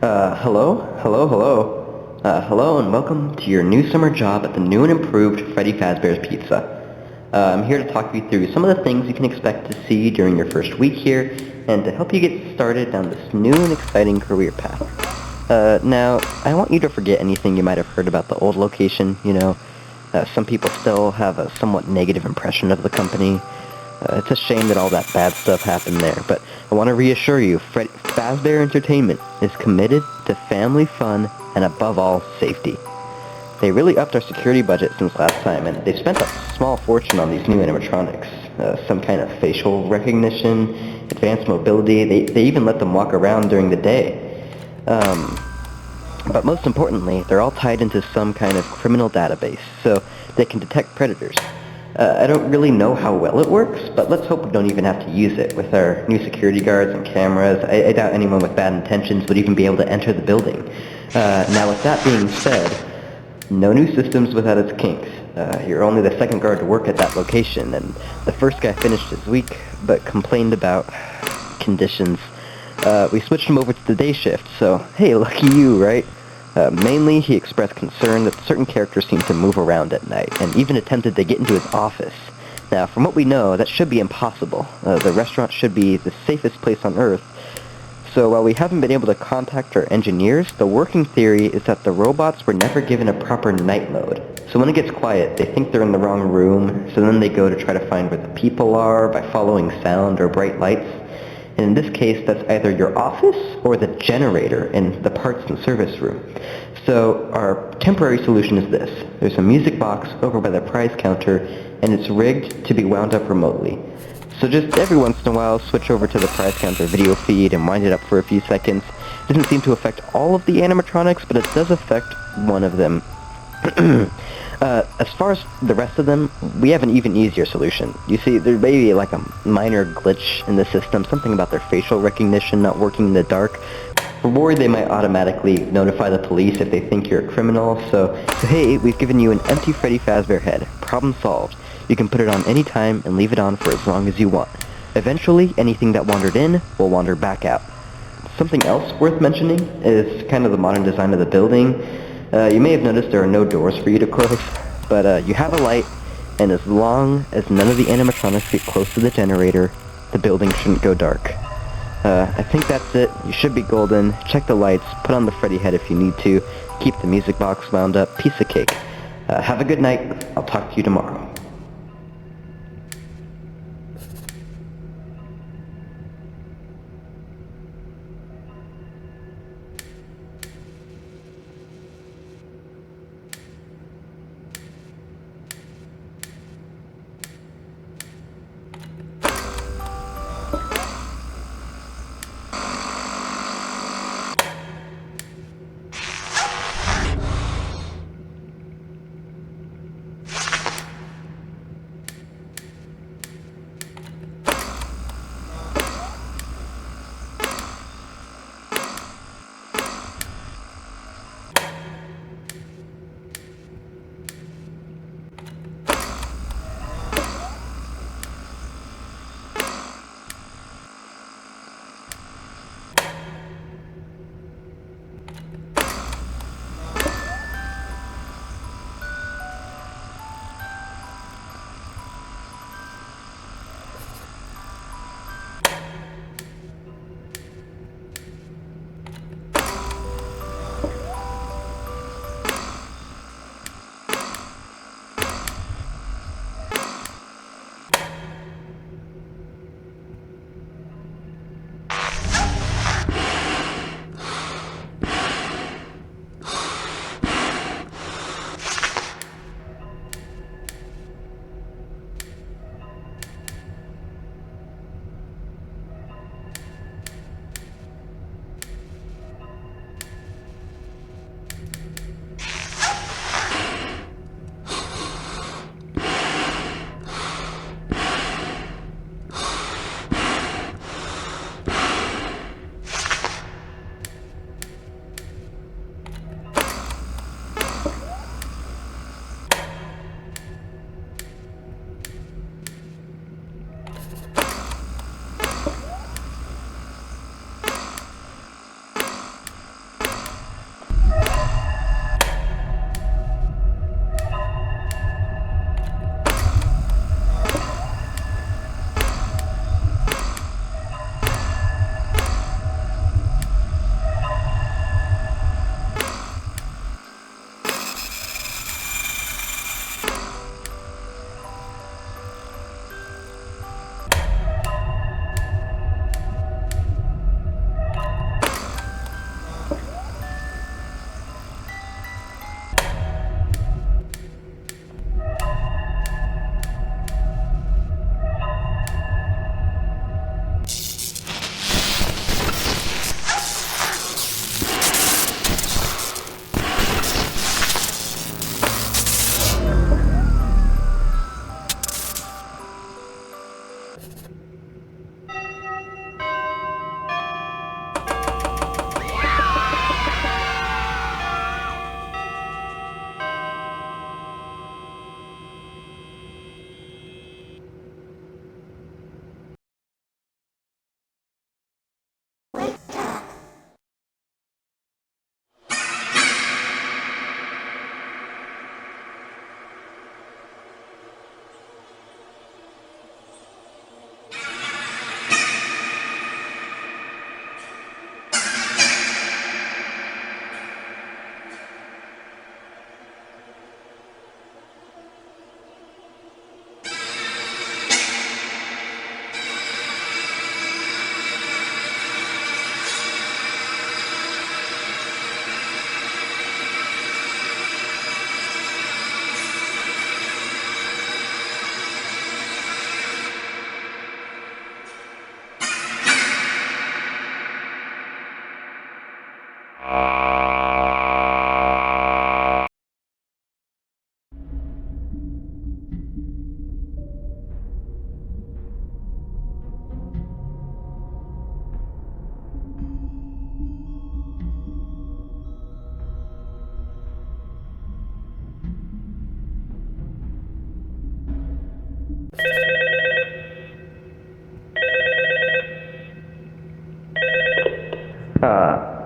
Hello and welcome to your new summer job at the new and improved Freddy Fazbear's Pizza. I'm here to talk you through some of the things you can expect to see during your first week here, and to help you get started down this new and exciting career path. Now, I want you to forget anything you might have heard about the old location, some people still have a somewhat negative impression of the company. It's a shame that all that bad stuff happened there, but I want to reassure you, Fazbear Entertainment is committed to family fun and above all, safety. They really upped our security budget since last time, and they've spent a small fortune on these new animatronics. Some kind of facial recognition, advanced mobility, they even let them walk around during the day. But most importantly, they're all tied into some kind of criminal database, so they can detect predators. I don't really know how well it works, but let's hope we don't even have to use it. With our new security guards and cameras, I doubt anyone with bad intentions would even be able to enter the building. Now with that being said, no new systems without its kinks. You're only the second guard to work at that location, and the first guy finished his week, but complained about conditions. We switched him over to the day shift, so hey, lucky you, right? Mainly, he expressed concern that certain characters seem to move around at night, and even attempted to get into his office. Now, from what we know, that should be impossible. The restaurant should be the safest place on Earth. So while we haven't been able to contact our engineers, the working theory is that the robots were never given a proper night mode. So when it gets quiet, they think they're in the wrong room, so then they go to try to find where the people are by following sound or bright lights. And in this case, that's either your office or the generator in the parts and service room. So our temporary solution is this. There's a music box over by the prize counter, and it's rigged to be wound up remotely. So just every once in a while, switch over to the prize counter video feed and wind it up for a few seconds. It doesn't seem to affect all of the animatronics, but it does affect one of them. As far as the rest of them, we have an even easier solution. You see, there may be like a minor glitch in the system, something about their facial recognition not working in the dark. We're worried they might automatically notify the police if they think you're a criminal, so hey, we've given you an empty Freddy Fazbear head. Problem solved. You can put it on any time and leave it on for as long as you want. Eventually, anything that wandered in will wander back out. Something else worth mentioning is kind of the modern design of the building. You may have noticed there are no doors for you to close, but you have a light, and as long as none of the animatronics get close to the generator, the building shouldn't go dark. I think that's it. You should be golden. Check the lights, put on the Freddy head if you need to, keep the music box wound up, piece of cake. Have a good night. I'll talk to you tomorrow.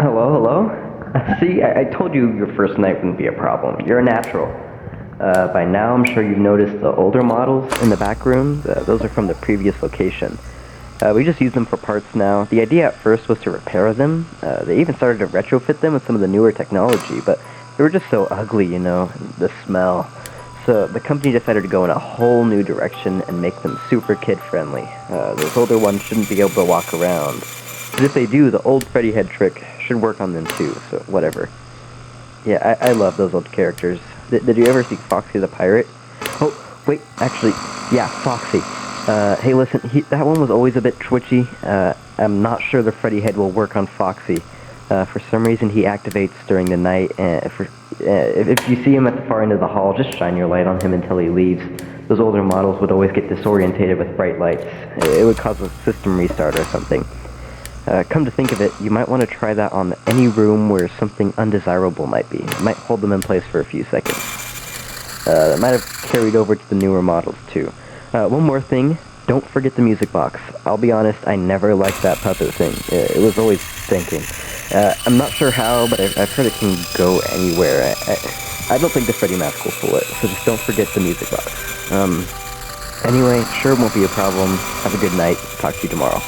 Hello? See, I told you your first night wouldn't be a problem. You're a natural. By now, I'm sure you've noticed the older models in the back room. Those are from the previous location. We just use them for parts now. The idea at first was to repair them. They even started to retrofit them with some of the newer technology, but they were just so ugly, the smell. So the company decided to go in a whole new direction and make them super kid-friendly. Those older ones shouldn't be able to walk around. But if they do, the old Freddy head trick should work on them too, so whatever. Yeah, I love those old characters. Did you ever see Foxy the Pirate? Oh, wait, actually, yeah, Foxy. Hey, listen, that one was always a bit twitchy. I'm not sure the Freddy head will work on Foxy. For some reason, he activates during the night, and if you see him at the far end of the hall, just shine your light on him until he leaves. Those older models would always get disorientated with bright lights. It would cause a system restart or something. Come to think of it, you might want to try that on any room where something undesirable might be. It might hold them in place for a few seconds. That might have carried over to the newer models, too. One more thing, don't forget the music box. I'll be honest, I never liked that puppet thing. It was always stinking. I'm not sure how, but I've heard it can go anywhere. I don't think the Freddy mask will pull it, so just don't forget the music box. Anyway, sure it won't be a problem. Have a good night. Talk to you tomorrow.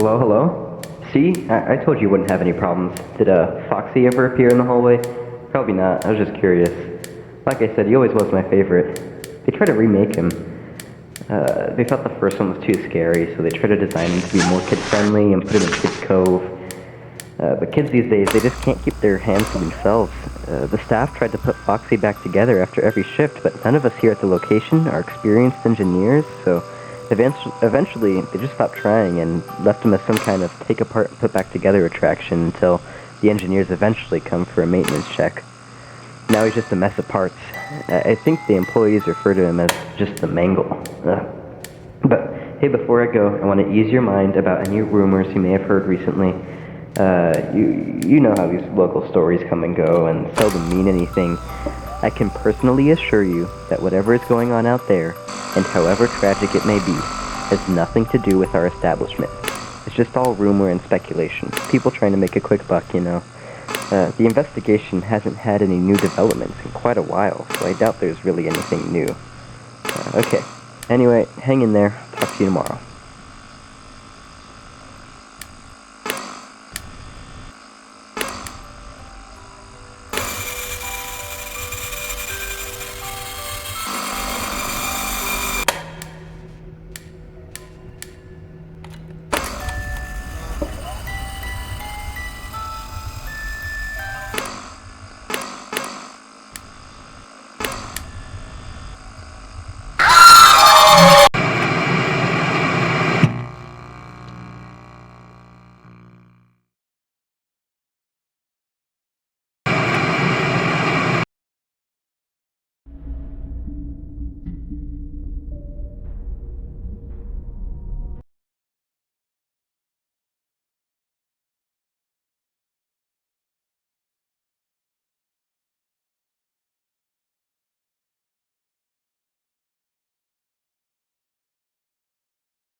Hello, hello? See? I told you you wouldn't have any problems. Did, Foxy ever appear in the hallway? Probably not. I was just curious. Like I said, he always was my favorite. They tried to remake him. They thought the first one was too scary, so they tried to design him to be more kid-friendly and put him in Kids Cove. But kids these days, they just can't keep their hands to themselves. The staff tried to put Foxy back together after every shift, but none of us here at the location are experienced engineers, so eventually they just stopped trying and left him as some kind of take apart and put back together attraction until the engineers eventually come for a maintenance check. Now he's just a mess of parts. I think the employees refer to him as just the mangle. But hey, before I go, I want to ease your mind about any rumors you may have heard recently. You know how these local stories come and go and seldom mean anything. I can personally assure you that whatever is going on out there, and however tragic it may be, has nothing to do with our establishment. It's just all rumor and speculation. People trying to make a quick buck, you know. The investigation hasn't had any new developments in quite a while, so I doubt there's really anything new. Okay. Anyway, hang in there. Talk to you tomorrow.